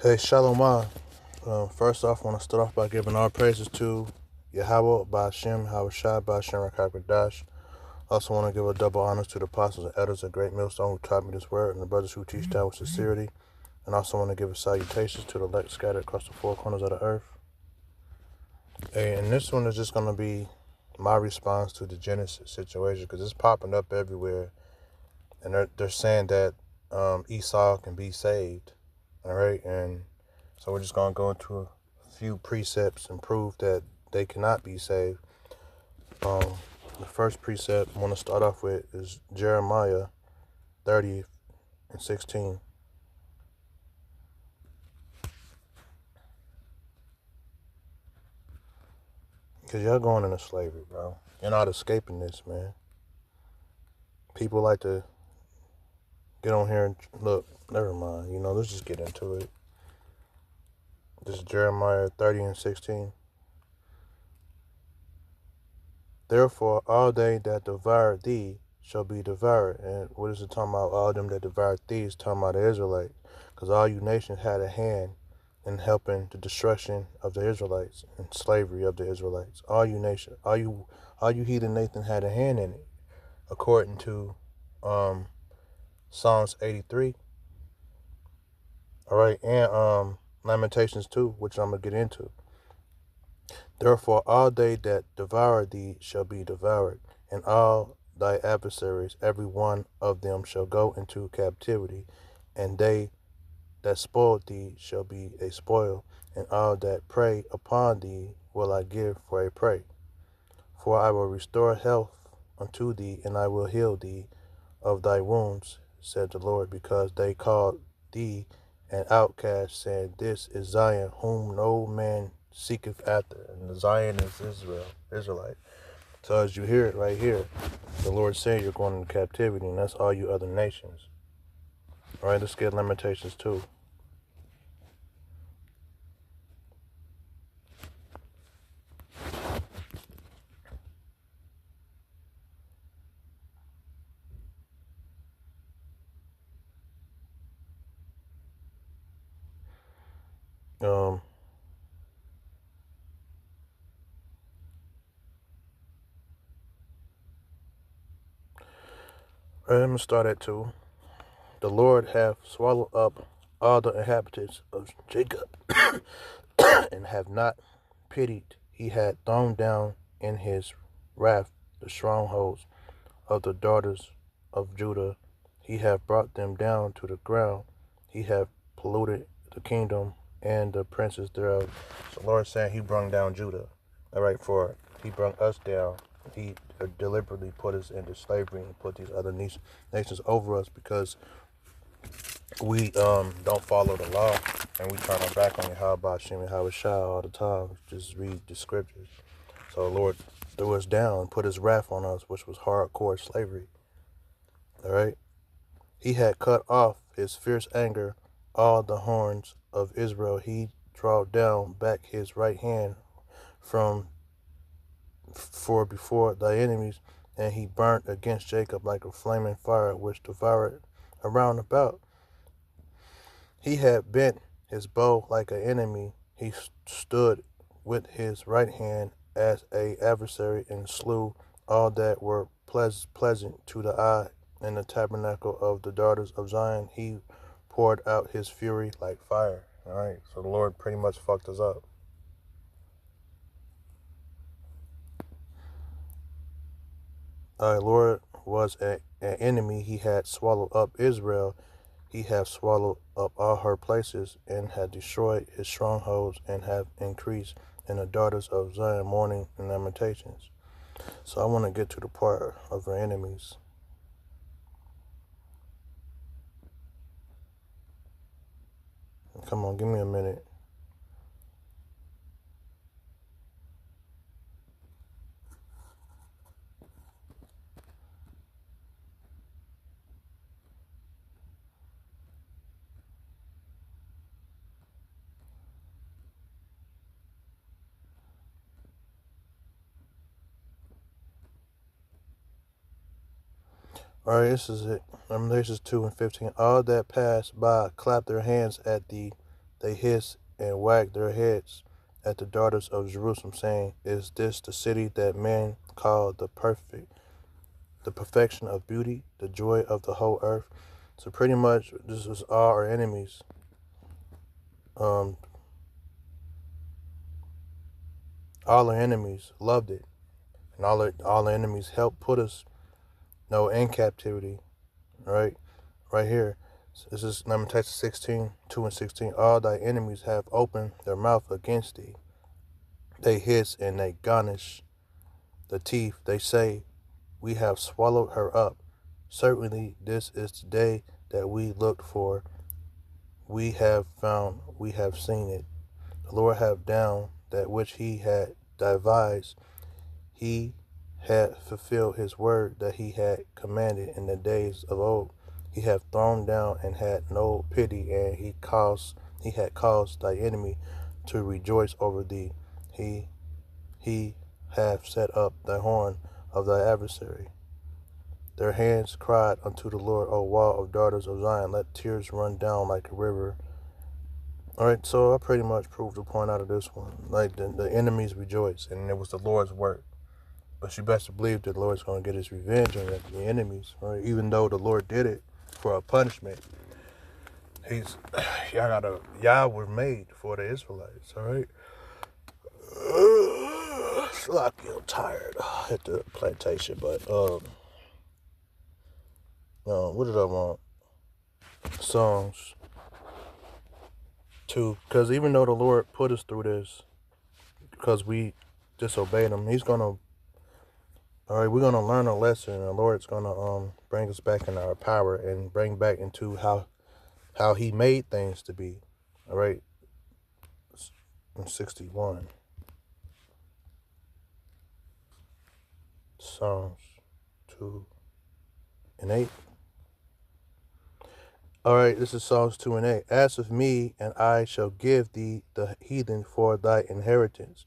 Hey, Shalom. First off, I want to start off by giving all praises to Yahweh, Ba'ashem, Hawashai, Ba'ashem, Rakakadash. Also want to give a double honors to the apostles and elders of Great Millstone who taught me this word and the brothers who teach down with sincerity. And also want to give a salutations to the elect scattered across the four corners of the earth. Hey, and this one is just going to be my response to the Genesis situation because it's popping up everywhere. And they're saying that Esau can be saved. All right, and so we're just going to go into a few precepts and prove that they cannot be saved. The first precept I want to start off with is Jeremiah 30:16. Because y'all going into slavery, bro. You're not escaping this, man. People like to get on here and look, never mind. Let's just get into it. This is Jeremiah 30:16. Therefore, all they that devour thee shall be devoured. And what is it talking about? All them that devour thee is talking about the Israelites. Because all you nations had a hand in helping the destruction of the Israelites and slavery of the Israelites. All you nations, all you heathen Nathan had a hand in it. According to Psalms 83. All right, and Lamentations 2, which I'm gonna get into. Therefore, all they that devour thee shall be devoured, and all thy adversaries, every one of them shall go into captivity, and they that spoiled thee shall be a spoil, and all that prey upon thee will I give for a prey. For I will restore health unto thee, and I will heal thee of thy wounds, said the Lord, because they called thee an outcast, saying, This is Zion, whom no man seeketh after. And Zion is Israel, Israelite. So as you hear it right here, the Lord saying you're going into captivity, and that's all you other nations. All right, let's get Lamentations 2. All right, I'm going to start at 2. The Lord hath swallowed up all the inhabitants of Jacob, and have not pitied. He had thrown down in his wrath the strongholds of the daughters of Judah. He hath brought them down to the ground. He hath polluted the kingdom and the princes thereof. So the Lord saying he brung down Judah. All right, for he brung us down. He deliberately put us into slavery and put these other nations over us because we don't follow the law, and we turn our back on Yahweh Shem and Hawashai all the time. Just read the scriptures. So the Lord threw us down, put his wrath on us, which was hardcore slavery. All right. He had cut off his fierce anger all the horns of Israel. He drew down back his right hand from before thy enemies, and he burnt against Jacob like a flaming fire which devoured around about. He had bent his bow like an enemy. He stood with his right hand as a adversary and slew all that were pleasant to the eye. In the tabernacle of the daughters of Zion, he poured out his fury like fire. All right, so the Lord pretty much fucked us up. Thy Lord was an enemy. He had swallowed up Israel. He hath swallowed up all her places, and had destroyed his strongholds, and have increased in the daughters of Zion mourning and lamentations. So I want to get to the part of her enemies. Come on, give me a minute. All right, this is it. Lamentations 2:15. All that pass by clap their hands at thee. They hiss and wag their heads at the daughters of Jerusalem, saying, Is this the city that men call the perfection of beauty, the joy of the whole earth? So pretty much this was all our enemies. All our enemies loved it. And all our enemies helped put us in captivity. Right? Right here. This is Lamentations 16, 2 and 16. All thy enemies have opened their mouth against thee. They hiss and they garnish the teeth. They say, We have swallowed her up. Certainly this is the day that we looked for. We have found, we have seen it. The Lord hath done that which he had devised. He had fulfilled his word that he had commanded in the days of old. He hath thrown down and had no pity, and he had caused thy enemy to rejoice over thee. He hath set up the horn of thy adversary. Their hands cried unto the Lord, O wall of daughters of Zion, let tears run down like a river. Alright, so I pretty much proved the point out of this one. Like the enemies rejoice, and it was the Lord's work. But you best believe that the Lord's going to get his revenge on the enemies, right? Even though the Lord did it for a punishment, y'all were made for the Israelites, all right? Lucky I'm tired at the plantation, but no, what did I want? Songs 2, because even though the Lord put us through this, because we disobeyed him, he's gonna. All right, we're gonna learn a lesson, and the Lord's gonna bring us back in our power and bring back into how he made things to be. All right, in 61, Psalms 2 and 8. All right, this is Psalms 2 and 8. Ask of me, and I shall give thee the heathen for thy inheritance,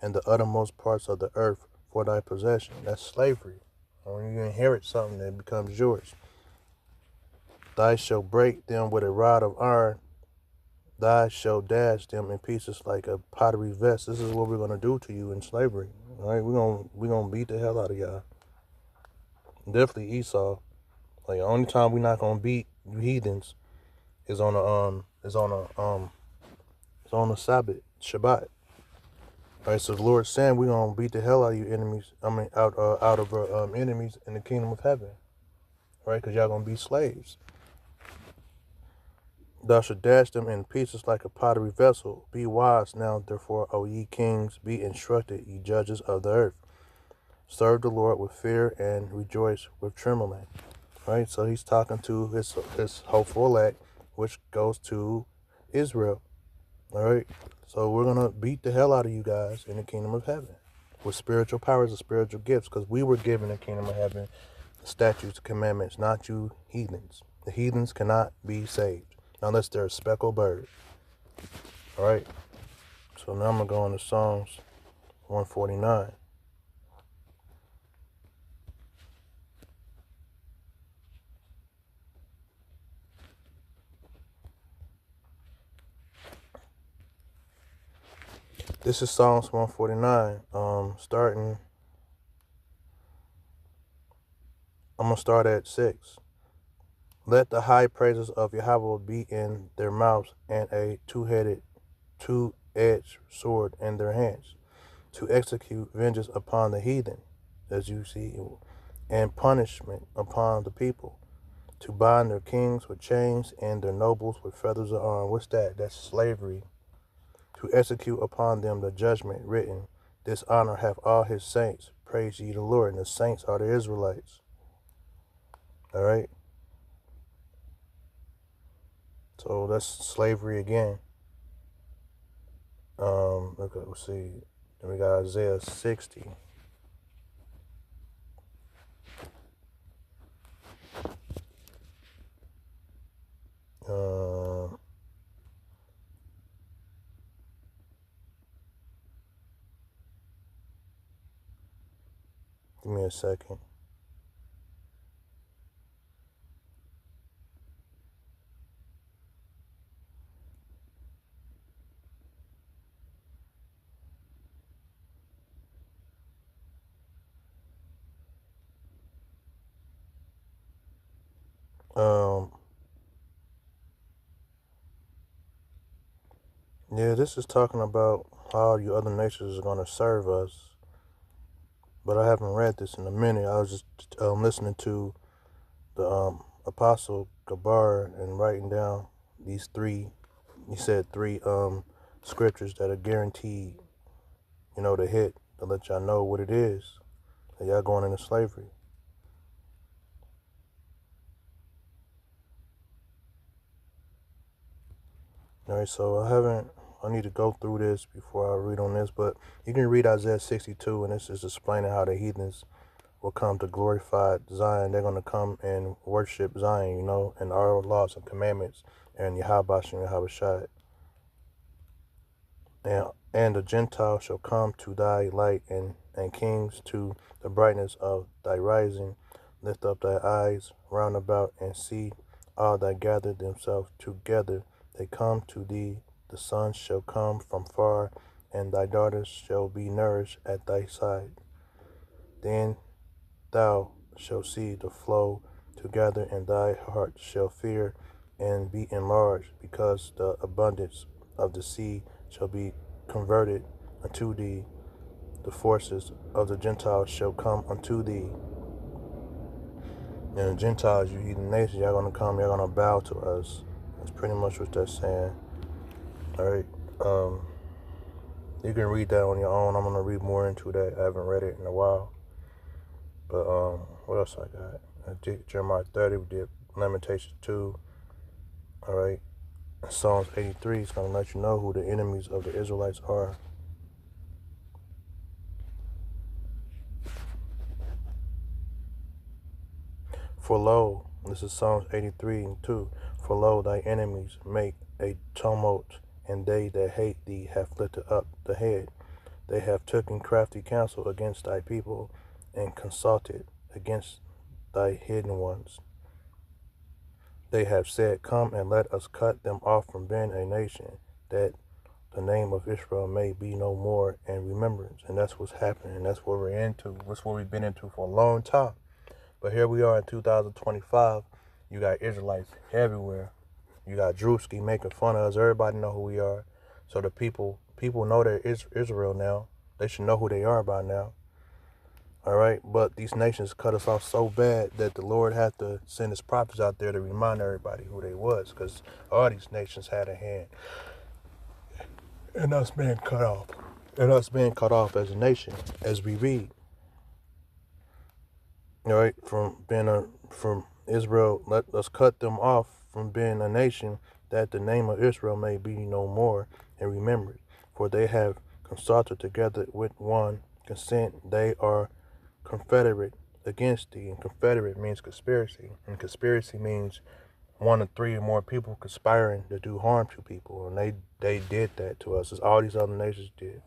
and the uttermost parts of the earth for thy possession. That's slavery. When you inherit something that becomes yours. Thou shalt break them with a rod of iron. Thou shalt dash them in pieces like a pottery vessel. This is what we're gonna do to you in slavery. All right, we're gonna beat the hell out of y'all. Definitely Esau. Like the only time we're not gonna beat you heathens is on a Sabbath, Shabbat. All right, so the Lord's saying we're gonna beat the hell out of you enemies. Out of our enemies in the kingdom of heaven. Right, because y'all gonna be slaves. Thou shalt dash them in pieces like a pottery vessel. Be wise now, therefore, O ye kings, be instructed, ye judges of the earth. Serve the Lord with fear and rejoice with trembling. Right? So he's talking to his hopeful elect, which goes to Israel. All right? So we're going to beat the hell out of you guys in the kingdom of heaven with spiritual powers and spiritual gifts, because we were given the kingdom of heaven, the statutes, the commandments, not you heathens. The heathens cannot be saved unless they're a speckled bird. All right. So now I'm going to go on to Psalms 149. This is Psalms 149. I'm going to start at 6. Let the high praises of Yahweh be in their mouths, and a two-edged sword in their hands, to execute vengeance upon the heathen, as you see, and punishment upon the people, to bind their kings with chains and their nobles with feathers of arm. What's that? That's slavery. To execute upon them the judgment written. This honor have all his saints. Praise ye the Lord. And the saints are the Israelites. All right. So that's slavery again. Let's see. Then we got Isaiah 60. Give me a second. Um, yeah, this is talking about how you other nations are going to serve us. But I haven't read this in a minute. I was just listening to the Apostle Gabar and writing down these three. He said three scriptures that are guaranteed, to hit to let y'all know what it is that y'all going into slavery. All right, so I need to go through this before I read on this, but you can read Isaiah 62, and this is explaining how the heathens will come to glorified Zion. They're going to come and worship Zion, and our laws and commandments, and Yahweh and Yahweh. And the Gentiles shall come to thy light, and kings to the brightness of thy rising. Lift up thy eyes round about, and see all that gather themselves together. They come to thee. The sons shall come from far, and thy daughters shall be nourished at thy side. Then thou shalt see the flow together, and thy heart shall fear and be enlarged, because the abundance of the sea shall be converted unto thee. The forces of the Gentiles shall come unto thee. And the Gentiles, you heathen nations, y'all gonna come, y'all gonna bow to us. That's pretty much what that's saying. Alright. You can read that on your own. I'm gonna read more into that. I haven't read it in a while. But what else I got? I did Jeremiah 30, we did Lamentations 2. Alright. Psalms 83 is gonna let you know who the enemies of the Israelites are. For lo, this is Psalms 83 and 2. For lo, thy enemies make a tumult, and they that hate thee have lifted up the head. They have taken crafty counsel against thy people, and consulted against thy hidden ones. They have said, Come and let us cut them off from being a nation, that the name of Israel may be no more in remembrance. And that's what's happening. That's what we're into. That's what we've been into for a long time. But here we are in 2025. You got Israelites everywhere. You got Drewski making fun of us. Everybody know who we are. So the people know they're Israel now. They should know who they are by now. All right. But these nations cut us off so bad that the Lord had to send his prophets out there to remind everybody who they was, because all these nations had a hand in us being cut off. And us being cut off as a nation, as we read. All right, from Israel, let us cut them off from being a nation, that the name of Israel may be no more and remembered. For they have consulted together with one consent. They are confederate against thee. And confederate means conspiracy. And conspiracy means one or three or more people conspiring to do harm to people. And they did that to us, as all these other nations did.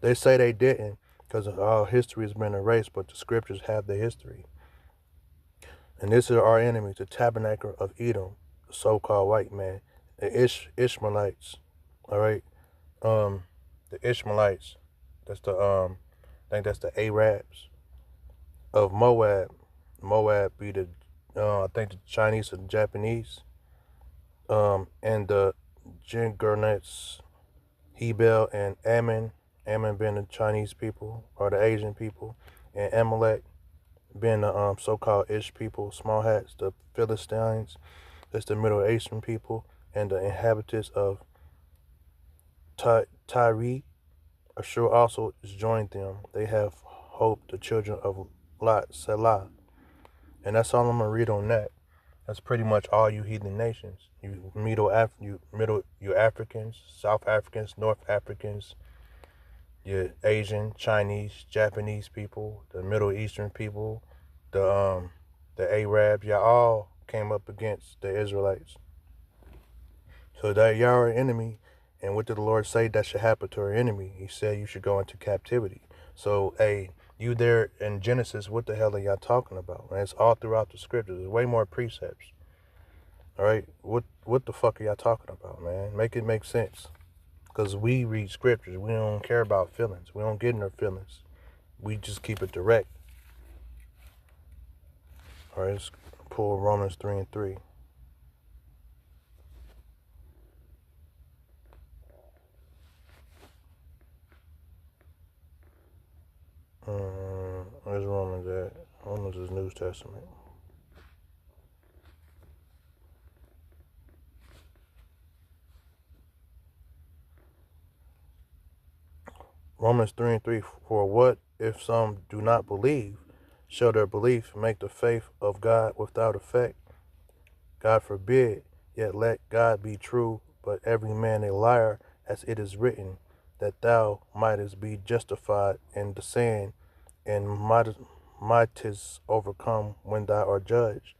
They say they didn't, because our history has been erased, but the scriptures have the history. And this is our enemy, the tabernacle of Edom, the so-called white man, the Ishmaelites. All right, the Ishmaelites. That's the I think that's the Arabs of Moab. Moab be the I think the Chinese and the Japanese. And the Jingernets, Hebel and Ammon. Ammon being the Chinese people or the Asian people, and Amalek being the so-called Ish people, small hats, the Philistines, that's the Middle Eastern people, and the inhabitants of Tyre, Ashur also is joined them. They have hope, the children of Lot, Selah. And that's all I'm gonna read on that. That's pretty much all you heathen nations. You Africans, South Africans, North Africans, your Asian, Chinese, Japanese people, the Middle Eastern people, the Arabs, y'all all came up against the Israelites. So that y'all are an enemy, and what did the Lord say that should happen to our enemy? He said you should go into captivity. So, you there in Genesis, what the hell are y'all talking about? Man, it's all throughout the scriptures. There's way more precepts. All right, what the fuck are y'all talking about, man? Make it make sense. Because we read scriptures. We don't care about feelings. We don't get in our feelings. We just keep it direct. All right, let's pull Romans 3:3. that. I don't know if it's New Testament. Romans 3:3. For what if some do not believe? Shall their belief make the faith of God without effect? God forbid. Yet let God be true, but every man a liar, as it is written, that thou mightest be justified in the saying, and mightest overcome when thou art judged.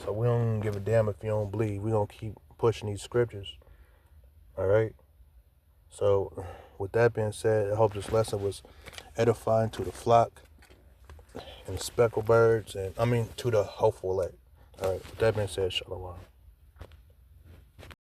So we don't give a damn if you don't believe. We gonna keep pushing these scriptures. All right. So with that being said, I hope this lesson was edifying to the flock and the speckled birds, and I mean to the hopeful elect. All right. With that being said, shalom.